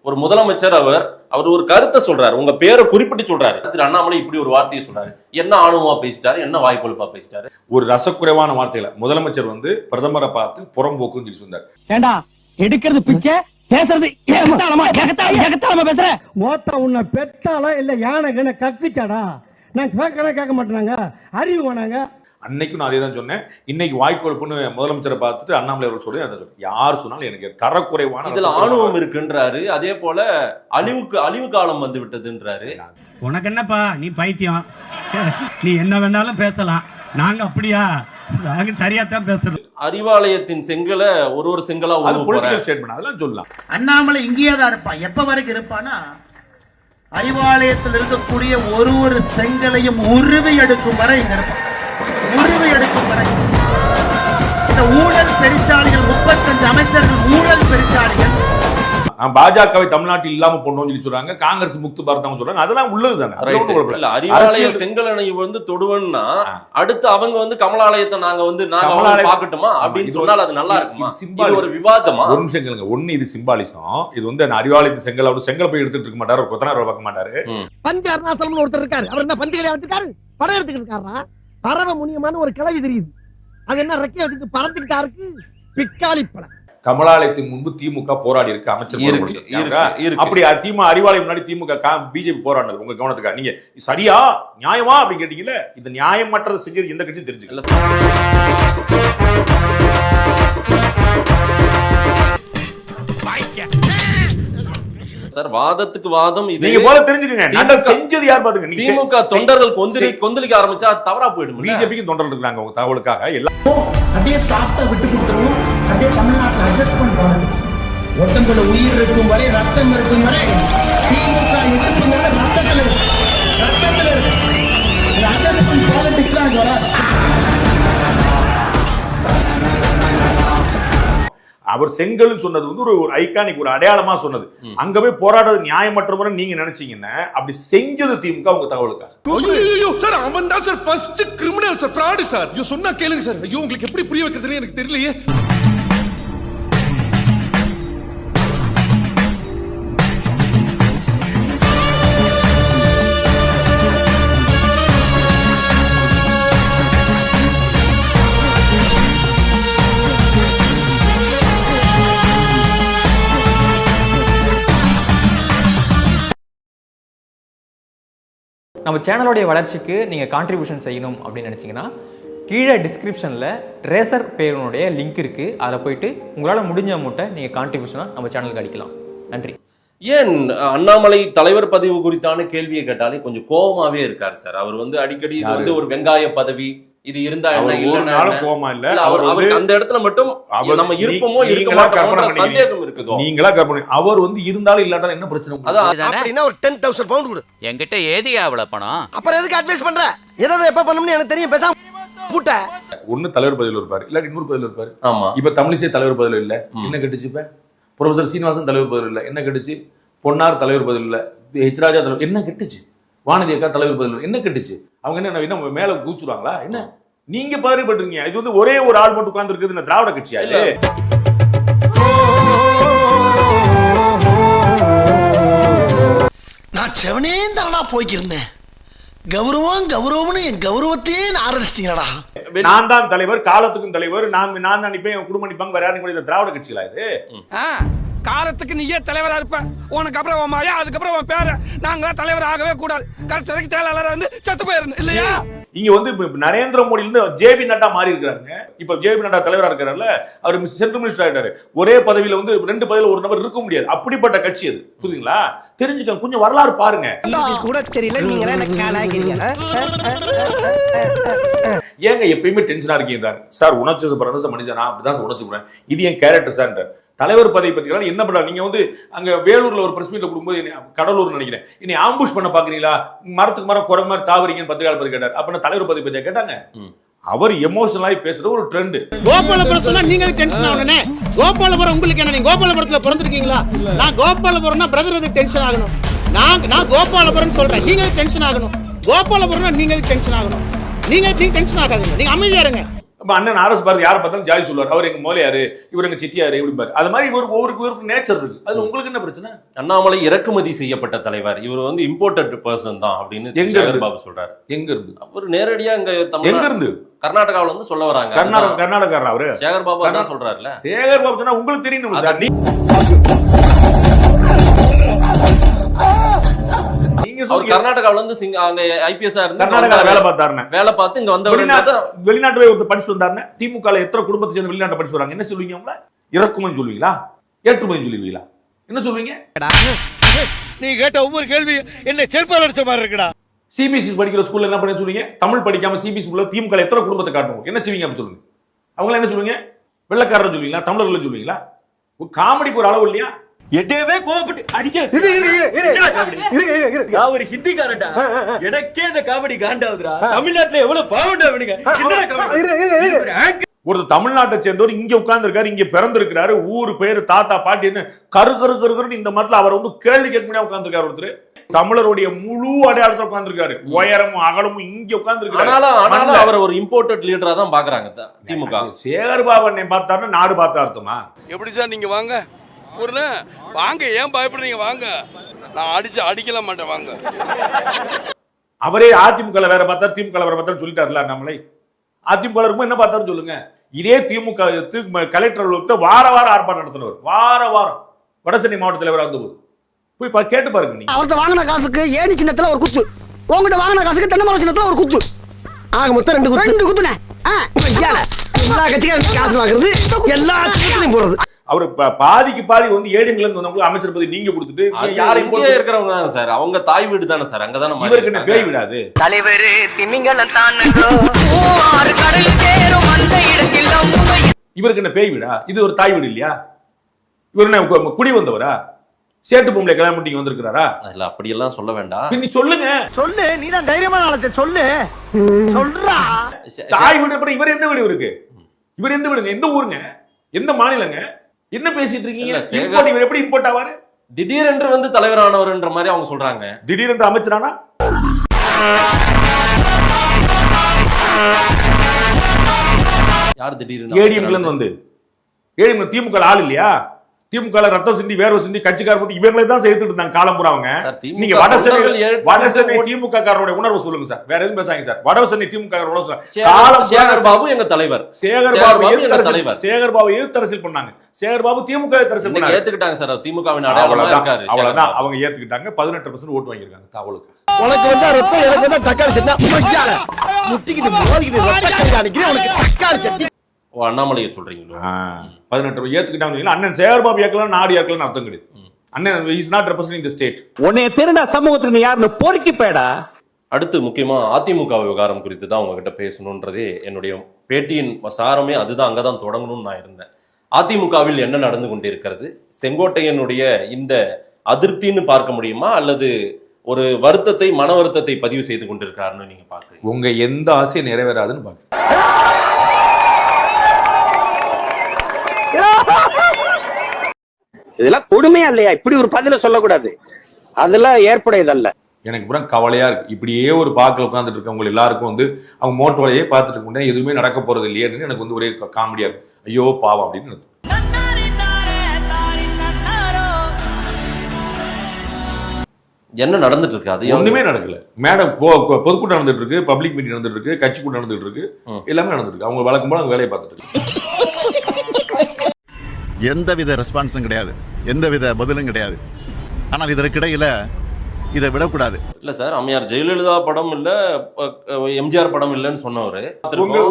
ஒரு முதலமைச்சர் அவர் ஒரு கருத்தை சொல்றாரு, உங்க பேரை குறிப்பிட்டு சொல்றாரு. திரு அண்ணாமலை இப்படி ஒரு வார்த்தையை சொல்றாரு, என்ன ஆணவமா பேசிட்டாரு, என்ன வாய்ப்பொழுப்பா பேசிட்டாரு? ஒரு ரசக்குறைவான வார்த்தையில முதலமைச்சர் பிரதமரை பார்த்து புறம்போக்குன்னு சொல்லி சொன்னார். ஏண்டா எடுக்கிறது பிச்சை, பேசுறது பேசுற மோத்தா உன்னை பெத்தாலா இல்ல யானை கக்குச்சாடா? நான் கேட்க மாட்டேனாங்க, அறிவு வேணாங்க. அன்னைக்கும் நான் அதே தான் சொன்னேன். இன்னைக்கு வாய்க்கொழுப்புன்னு முதலமைச்சரை பார்த்துட்டு அண்ணாமலை அவர்கள் சொல்லி அதை யார் சொன்னாலும் எனக்கு தரக்குறைவான இதுல ஆணவம் இருக்குன்றாரு. அதே போல அழிவு காலம் வந்து விட்டதுன்றாரு. உனக்கு என்னப்பா, நீ பைத்தியம், நீ என்ன வேணாலும் பேசலாம், நாங்க அப்படியா? நாங்க சரியா தான் பேசுறோம். அறிவாலயத்தின் செங்கலை ஒரு செங்கலா ஸ்டேட்மெண்ட் அதெல்லாம் சொல்லலாம். அண்ணாமலை இங்கேயே தான் இருப்பான். எப்ப வரைக்கும் இருப்பானா, அறிவாலயத்தில் இருக்கக்கூடிய ஒரு செங்கலையும் உருவி எடுக்கும் வரை இங்க இருப்பான். உருவி எடுக்கும் வரை இந்த ஊழல் பெருச்சாளிகள் 35 அமைச்சர்கள் ஊழல் பெருச்சாளிகள். பாஜகவை தமிழ்நாட்டில் இல்லாம போடணும்னு சொல்லி சொல்றாங்க. காங்கிரஸ் முக்து பாரதம் சொல்றாங்க. அதெல்லாம் உள்ளதுதானே. அறிவாலய செங்கலனை தொடுவன்னா அடுத்து அவங்க கமலாலயத்தை நாங்க பாக்கட்டுமா அப்படின்னு சொன்னால் அது நல்லா இருக்குமா? இது ஒரு விவாதமா? ஒரு நிமிஷம் கேளுங்க. ஒண்ணு இது சிம்பாலிசம். இது அறிவாலயத்து செங்கல் போய் எடுத்துட்டு இருக்க மாட்டாரு, ஒரு கொத்தனார் பார்க்க மாட்டாரு. பந்தி அருணாசலம் ஒருத்தர் இருக்காரு. அவர் என்ன பந்தி கடையா வச்சிருக்காரு? படம் எடுத்துக்கிட்டு இருக்காரா? பறவை முனியமான ஒரு கிளவி தெரியுது. அது என்ன ரெக்கைய வச்சுட்டு பறந்துக்கிட்டாருக்கு? பிக்காளி படம். கமலாலயத்தின் முன்பு திமுக போராடி இருக்கு, அமைச்சர். அப்படி திமுக அறிவாலயம் முன்னாடி திமுக பிஜேபி போராடினது உங்க கவனத்துக்கா? நீங்க சரியா நியாயமா அப்படின்னு கேட்டீங்கல்ல, இந்த நியாயமற்றதை செஞ்சது எந்த கட்சியும் தெரிஞ்சுக்கல. சார், வாதத்துக்கு வாதம் இது. நீங்க போல தெரிஞ்சுக்கங்க, செஞ்சது யார் பாத்துங்க. திமுக தொண்டர்கள் கொந்தளிக்க ஆரம்பிச்சா தவறா போயிடும். பிஜேபிக்கு தொண்டர்கள் இருக்காங்க உங்க தகவலுக்காக. எல்லாம் அப்படியே சாப்பிட்டா விட்டு கொடுத்துருவோம். அப்படியே தமிழ்நாட்டில் அட்ஜஸ்ட்மெண்ட் பாலிடிக்ஸ். ஒருத்தங்களோட உயிர் இருக்கும் வரை, ரத்தம் இருக்கும் வரை திமுக எதிர்ப்புங்கிற ரத்தத்தில் இருக்கு. அட்ஜஸ்ட்மெண்ட் பாலிடிக்ஸ் தான் வராது. அவர் செங்கல் சொன்னது ஒரு ஐகானிக், ஒரு அடையாளமா சொன்னது. அங்க போய் போராடுறது நியாயமற்ற முறை நீங்க நினைச்சீங்கன்னா அப்படி செஞ்சது திமுக உங்க தகவலுக்காக. சார் அவன் தான் sir first criminal sir, fraud sir. ஐயோ சொன்னா கேளுங்க சார். ஐயோ உங்களுக்கு எப்படி புரிய வைக்கிறதுன்னு எனக்கு தெரியலையே. நம்ம சேனலோடைய வளர்ச்சிக்கு நீங்கள் கான்ட்ரிபியூஷன் செய்யணும் அப்படின்னு நினச்சிங்கன்னா கீழே டிஸ்கிரிப்ஷனில் ரேசர் பேருனுடைய லிங்க் இருக்குது. அதில் போயிட்டு உங்களால் முடிஞ்ச அமௌண்ட்டை நீங்கள் கான்ட்ரிபியூஷனாக நம்ம சேனலுக்கு அடிக்கலாம். நன்றி. ஏன் அண்ணாமலை தலைவர் பதிவு குறித்தான கேள்வியை கேட்டாலே கொஞ்சம் கோபமாவே இருக்காரு சார். அவர் அடிக்கடி இது ஒரு வெங்காய பதவி, இது இருந்தா என்ன இல்லன்னா கோபமா இல்ல. அவருக்கு அந்த இடத்துல மட்டும் நம்ம இருப்போமோ இருக்க சந்தேகம் இருக்குதோ. நீங்களா கற்பனை. அவர் இருந்தாலும் இல்லாட்டாலும் என்ன பிரச்சனை? அப்படின்னா ஒரு 10,000 பவுண்ட் கொடு. என்கிட்ட ஏதியா அவ்வளவு பணம்? அப்புறம் எதுக்கு அட்வைஸ் பண்ற? ஏதாவது எப்ப பண்ணணும்னு எனக்கு தெரியும். பேசாம பூட்ட. ஒன்னு தலைவர் பதிவில் இருப்பாரு, இல்ல இன்னொரு பதிவில் இருப்பாரு. ஆமா. இப்ப தமிழிசை தலைவர் பதிவில் இல்ல, என்ன கட்டுச்சு? இப்ப ப்ரொஃபசர் சீனிவாசன் தலைவர் பதிவில் இல்ல, என்ன கட்டுச்சு? பொன்னார் தலைவர் பதிவில் இல்ல, ஹெச் ராஜா தலைவர் என்ன கட்டுச்சு? வானதி அக்கா தலைவர் பதிவில் என்ன கட்டுச்சு? அவங்க என்ன மேல கூச்சுவாங்களா என்ன? நீங்க பாருப்பட்டிருக்கீங்க. இது ஒரே ஒரு ஆள் மட்டும் உட்கார்ந்து இருக்குது திராவிட கட்சியா? நான் செவனே தானா போய்க்கிருந்தேன். கௌரவம்னு என் கௌரவத்தையே ஆரம்பிச்சிட்டீங்களா? நான் தான் தலைவர், காலத்துக்கும் தலைவர், நான் தான் நிப்பேன், என் குடும்பம் நிப்பாங்க. வேற யாரும் கூட திராவிட கட்சிகளா இது? காலத்துக்கு நீயே தலைவரா இருப்ப, உனக்கு அப்புறம் உன் மாயா, அதுக்கப்புறம் உன் பேர. நாங்களா தலைவர் ஆகவே கூடாது. கடைசி வரைக்கும் செயலாளர் செத்து போயிரு இல்லையா? இங்க நரேந்திர மோடி இருந்து ஜேபி நட்டா மாறி இருக்காருங்க. இப்ப ஜேபி நட்டா தலைவரா இருக்காருல்ல, அவர் சென்ட்ரல் மினிஸ்டர் ஆயிட்டாரு. ஒரே பதவியில 2 பதவியில ஒரு நபர் இருக்க முடியாது. அப்படிப்பட்ட கட்சி அது. புரியுதுங்களா? தெரிஞ்சுக்க, கொஞ்சம் வரலாறு பாருங்க. கூட தெரியல, நீங்களே எனக்கு காலாகிறீங்க. ஏங்க எப்பயுமே டென்ஷனா இருக்கீங்க சார்? உணர்ச்சி மனுஷன் அப்படிதான் உணர்ச்சி போறேன். இது என் கேரக்டர் சார். தலைவர் பதவி பத்தி என்ன பண்றாங்க? நீங்க அங்க வேலூர்ல ஒரு பிரஸ் மீட்ல கொடுக்கும்போது, கடலூர் நினைக்கிறேன், இனி ஆம்புஷ் பண்ண பாக்குறீங்களா? மரத்துக்கு மரம் குறை மாதிரி தாவறீங்கன்னு பத்திரிகையாளர் பத்தி கேட்டார். அப்ப தலைவர் பதவி பத்தி கேட்டாங்க. அவர் எமோஷனலாகி பேசுறது ஒரு ட்ரெண்ட். கோபாலபுரம் சொன்னா நீங்க டென்ஷன் ஆகணும்னே. கோபாலபுரம் உங்களுக்கு என்ன? நீங்க கோபாலபுரத்துல பிறந்திருக்கீங்களா? நான் கோபாலபுரம்னா பிரதர் எதுக்கு டென்ஷன் ஆகணும்? நான் கோபாலபுரம் சொல்றேன், நீங்க டென்ஷன் ஆகணும். கோபாலபுரம்னா நீங்க டென்ஷன் ஆகணும். நீங்க டென்ஷன் ஆகாதீங்க, நீங்க அமைதியா இருங்க. அப்ப அண்ணன் ஆர்எஸ் பாரதி யாரை பார்த்தாலும் ஜாலி சொல்லுவார், அவர் எங்க மோலையாரு, இவர் எங்க சிட்டியாரு இப்படிப்பாரு. அது மாதிரி ஒவ்வொரு நேச்சர் இருக்கு. அது உங்களுக்கு என்ன பிரச்சனை? அண்ணாமலை இறக்குமதி செய்யப்பட்ட தலைவர், இவர் வந்து இம்போர்ட்டட் பர்சன் தான் அப்படின்னு சேகர் பாபு சொல்றாரு. எங்க இருந்து? அவர் நேரடியா எங்க எங்க இருந்து? கர்நாடகாவில இருந்து சொல்ல வராங்க. கர்நாடகா அவரு சேகர் பாபு அதான் சொல்றாருல. சேகர் பாபு சொன்னா உங்களுக்கு தெரியணும் சார். அவர் கர்நாடகாவில இருந்து அங்க ஐபிஎஸ் வேலை பார்த்தாரு. வேலை பார்த்து இங்க வந்தவர் வெளிநாட்டுல ஒருத்தர் படிச்சு வந்தாருன்னா திமுக எத்தனை குடும்பத்தை சேர்ந்து வெளிநாட்டை படிச்சு வராங்க, என்ன சொல்லுவீங்க? உங்களை இறக்குமதி சொல்லுவீங்களா, ஏற்றுமதி சொல்லுவீங்களா, என்ன சொல்லுவீங்க? நீ கேட்ட ஒவ்வொரு கேள்வி என்ன செருப்பால் அடிச்ச மாதிரி இருக்குடா. சிபிஎஸ்சி படிக்கிற ஸ்கூல்ல என்ன பண்ண சொல்லுவீங்க? தமிழ் படிக்காம சிபிஎஸ்சி உள்ள திமுக எத்தனை குடும்பத்தை காட்டுவோம், என்ன செய்வீங்க அப்படின்னு சொல்லுங்க. அவங்க என்ன சொல்லுவீங்க? வெள்ளக்காரர் சொல்லுவீங்களா, தமிழர்கள் சொல்லுவீங்களா? காமெடிக்கு ஒரு அளவு இல்லையா? எடவே கோபப்பட்டு அடிக்க ஒரு ஹிந்திக்காரன்டா, எனக்கே இந்த காமெடி காண்டாவுதுடா. தமிழ்நாட்டுல எவ்வளவு பாவண்டா அவனுங்க. ஒரு தமிழ்நாட்டை சேர்ந்தவர் இங்க உட்கார்ந்து இருக்காரு, இங்க பிறந்திருக்கிறாரு, ஊரு பேரு தாத்தா பாட்டின்னு கரு கரு கருன்னு இந்த மரத்துல அவர் வந்து கேள்வி கேட்க முடியாது உட்கார்ந்துருக்காரு. ஒருத்தர் தமிழருடைய முழு அடையாளத்தை உட்கார்ந்துருக்காரு, உயரமும் அகலமும் இங்க உட்கார்ந்துருக்காரு. அவர் ஒரு இம்போர்ட்டட் லீடரா தான் பாக்குறாங்க திமுக. சேகர் பாபு பார்த்தாருன்னா நாடு பார்த்தா அர்த்தமா? எப்படி சார் நீங்க வாங்க வாங்க, ஏன் பயப்படுறீங்க? வாங்க, நான் அடிக்கல மாட்டேன், வாங்க. அவரே அதிமுக வேற பார்த்தாரு, திமுக வேற பார்த்தாரு சொல்லிட்டாருல நம்மளை. அதிமுக இருக்கும் என்ன பார்த்தாரு சொல்லுங்க. இதே திமுக கலெக்டர் அலுவலகத்தை வார வாரம் ஆர்ப்பாட்டம் நடத்தினவர், வார வாரம் வடசென்னை மாவட்ட தலைவராக இருந்தவர். போய் கேட்டு பாருங்க. நீங்க அவர்கிட்ட வாங்கின காசுக்கு ஏணி சின்னத்துல ஒரு குத்து, உங்ககிட்ட வாங்கின காசுக்கு தென்னை மரம் சின்னத்துல ஒரு குத்து, ஆக மொத்தம் ரெண்டு குத்துனே. எல்லா கட்சிக்காரும் காசு வாங்குறது, எல்லா கட்சியும் போறது. அவர் பாதிக்கு பாதி வந்து ஏடிஎம்ல இருந்து வந்தவங்க அமைச்சர் பதவி நீங்க கொடுத்துட்டு யாரும் இருக்கிறவங்க தான் சார், அவங்க தாய் வீடு தானே சார், அங்கதானே. இவருக்கு என்ன பேய் விடாது? தலைவர் இவருக்கு என்ன பேய் விடா? இது ஒரு தாய் வீடு இல்லையா? இவர் என்ன குடி வந்தவரா? சேட்டு பொம்பளை கல்யாணம் பண்ணி வந்திருக்கிறாரா? இல்ல அப்படி எல்லாம் சொல்ல வேண்டாம். நீ சொல்லுங்க, சொல்லு, நீதான் தைரியமான ஆளத்தை சொல்லு, சொல்றா. தாய் வீடு அப்புறம் இவர் எந்த வீடு இருக்கு? இவர் எந்த வீடுங்க? எந்த ஊருங்க? எந்த மாநிலங்க? என்ன பேசிட்டு இருக்கீங்க? இவர் எப்படி இம்போர்ட் ஆவாரு? திடீரென்று வந்து தலைவரானவர்ன்ற மாதிரி அவங்க சொல்றாங்க. திடீரென்று அமைச்சரானா? யார் திடீர்னு? ஏடிஎம்ல இருந்து வந்து ஏடிஎம் திமுக ஆள் இல்லையா? திமுக ரத்தம் சிந்தி வேர்வை சிந்தி கட்சிக்கார போட்டு இவங்களே தான் சேர்த்துட்டு இருந்தாங்க காலம் பூரா. அவங்க நீங்க வடசென்னை திமுக காரனுடைய உணர்வு சொல்லுங்க சார், வேற எதுவும் பேசாங்க சார். வடசென்னை திமுக உணர்வு சேகர் பாபு எங்க தலைவர், சேகர் பாபு எங்க தலைவர், சேகர் பாபு எதிர்த்தரசியல் பண்ணாங்க, சேகர் பாபு திமுக எதிர்த்தரசியல் பண்ணாங்க, ஏத்துக்கிட்டாங்க சார். திமுகவின் அடையாளமா இருக்காரு, அவ்வளவுதான். அவங்க ஏத்துக்கிட்டாங்க, 18% ஓட்டு வாங்கியிருக்காங்க. காவலுக்கு உனக்கு வந்தா ரத்தம், எனக்கு வந்தா தக்காளி சட்னி முட்டிக்கிட்டு மோதிக்கிட்டு ரத்தம் காணிக்கிறேன் உனக்கு தக்காளி சட்னி. அண்ணாமலையை சொல்றீங்களா? 18 ஏத்துக்கிட்டாங்க. அண்ணன் சேகர் பாபு ஏற்கலாம், நாடு ஏற்கலாம் அர்த்தம் கிடையாது. அண்ணன் is not representing the state. உன்னை திருடா சமூகத்துக்கு நீ யாருன்னு பொறுக்கி போயடா. அடுத்து முக்கியமா அதிமுக விவகாரம் குறித்து தான் உங்ககிட்ட பேசணுன்றதே என்னுடைய பேட்டியின் சாரமே அதுதான். அங்கதான் தொடங்கணும்னு நான் இருந்தேன். அதிமுகவில் என்ன நடந்து கொண்டிருக்கிறது? செங்கோட்டையனுடைய இந்த அதிருப்தின்னு பார்க்க முடியுமா, அல்லது ஒரு வருத்தத்தை, மன வருத்தத்தை பதிவு செய்து கொண்டிருக்காருன்னு நீங்க பாக்குறீங்க? உங்க எந்த ஆசையும் நிறைவேறாதுன்னு பாக்குறீங்க. இதெல்லாம் கொடுமையா இல்லையா? இப்படி ஒரு பதில சொல்லக்கூடாது, அதெல்லாம் ஏற்புடையதல்ல. எனக்கு புறம் கவலையா இருக்கு. இப்படியே ஒரு பாக்கில் உட்காந்துட்டு இருக்கவங்க எல்லாருக்கும் வந்து அவங்க மோட்டோலையே பார்த்துட்டு இருக்கோம், எதுவுமே நடக்க போறது இல்லையேன்னு எனக்கு வந்து ஒரே காமெடியா இருக்கு. ஐயோ பாவம் அப்படின்னு. என்ன நடந்துட்டு இருக்கு? அது ஒண்ணுமே நடக்கல. மேடம் பொதுக்கூட்டம் நடந்துட்டு இருக்கு, பப்ளிக் மீட்டிங் நடந்துட்டு இருக்கு, கட்சி கூட்டம் நடந்துட்டு இருக்கு, எல்லாமே நடந்துட்டு இருக்கு. அவங்க வழக்கம் போல அவங்க வேலையை பார்த்துட்டு இருக்கு. எந்தவித ரெஸ்பான்ஸும் கிடையாது, எந்தவித பதிலும் கிடையாது. ஆனால் இதற்கிடையில இதை விடக்கூடாது. இல்ல சார், அம்மையார் ஜெயலலிதா படம் இல்ல, எம்ஜிஆர் படம் இல்லன்னு சொன்னவரு.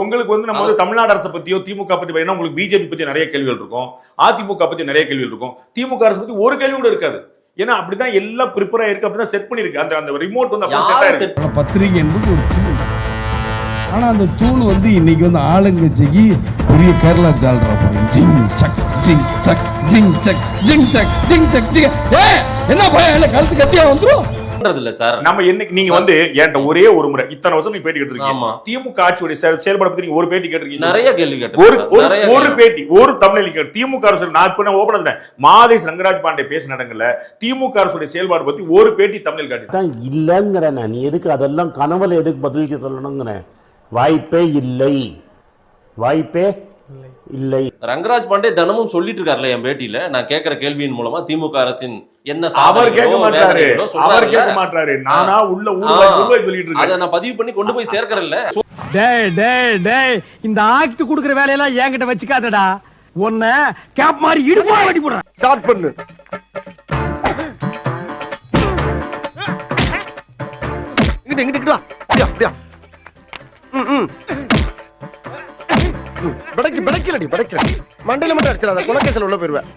உங்களுக்கு வந்து நம்ம வந்து தமிழ்நாடு அரசை பத்தியோ திமுக பத்தி வேணா உங்களுக்கு பிஜேபி பத்தி நிறைய கேள்விகள் இருக்கும், அதிமுக பத்தி நிறைய கேள்விகள் இருக்கும். திமுக அரசு பத்தி ஒரு கேள்வி கூட இருக்காது. ஏன்னா அப்படிதான் எல்லாம் ப்ரிப்பேர் ஆயிருக்கு, அப்படிதான் செட் பண்ணிருக்கு. அந்த ரிமோட் வந்து அப்படியே பத்திரிகை என்பது ஒரு தூண். ஆனா அந்த தூண் வந்து இன்னைக்கு வந்து ஆளுங்கட்சிக்கு பெரிய கேரளா ஜால்ரா ஜிங் சக் ஜிங் சக் ஜிங் சக் ஜிங் சக் ஜிங் சக் ஜிங். என்ன பயம் இல்ல, கழுத்து கத்தியா வந்துரும் இல்ல சார். நம்ம என்னைக்கு நீங்க வந்து என்கிட்ட ஒரே ஒரு முறை இத்தனை வருஷம் நீ பேட்டி கேட்டிருக்கீங்க, திமுக ஆட்சியுடைய செயல்பாடு பத்தி நீங்க ஒரு பேட்டி கேட்டிருக்கீங்க, நிறைய கேள்வி கேட்டிருக்கீங்க, ஒரு பேட்டி ஒரு தமிழ் திமுக அரசு. நான் இப்ப ஓபன் பண்ணேன், மாதேஷ் ரங்கராஜ் பாண்டே பேசின இடங்கள்ல திமுக அரசுடைய செயல்பாடு பத்தி ஒரு பேட்டி தமிழில் காட்டி இல்லங்கிறேன். நீ எதுக்கு அதெல்லாம் கனவுல எதுக்கு பதிலளிக்க சொல்லணுங்கிறேன்? வாய்ப்பே இல்லை, வாய்ப்பே இல்லை. ரங்கராஜ் பாண்டே தினமும் சொல்லிட்டு இருக்காருல்ல என் பேட்டியில, நான் கேட்கிற கேள்வியின் மூலமா திமுக அரசின் என்ன அவர் கேட்க மாட்டாரு, அவர் கேட்க மாட்டாரு. நானா உள்ள ஊர்வாய் சொல்லிட்டு இருக்கேன். அதை நான் பதிவு பண்ணி கொண்டு போய் சேர்க்கறேன்ல. டேய் டேய் டேய், இந்த ஆக்ட் குடுக்குற வேலையெல்லாம் என்கிட்ட வச்சுக்காதடா. உன்ன கேப் மாதிரி இடுப்பா வெட்டி போடுறேன். ஸ்டார்ட் பண்ணு. இங்கிட்டு வா. அப்படியா. படைக்கலடி படைக்கல. மண்டையில மட்டும் அடிச்சிடாத, குலக்கேசல் உள்ள போயிருவேன்.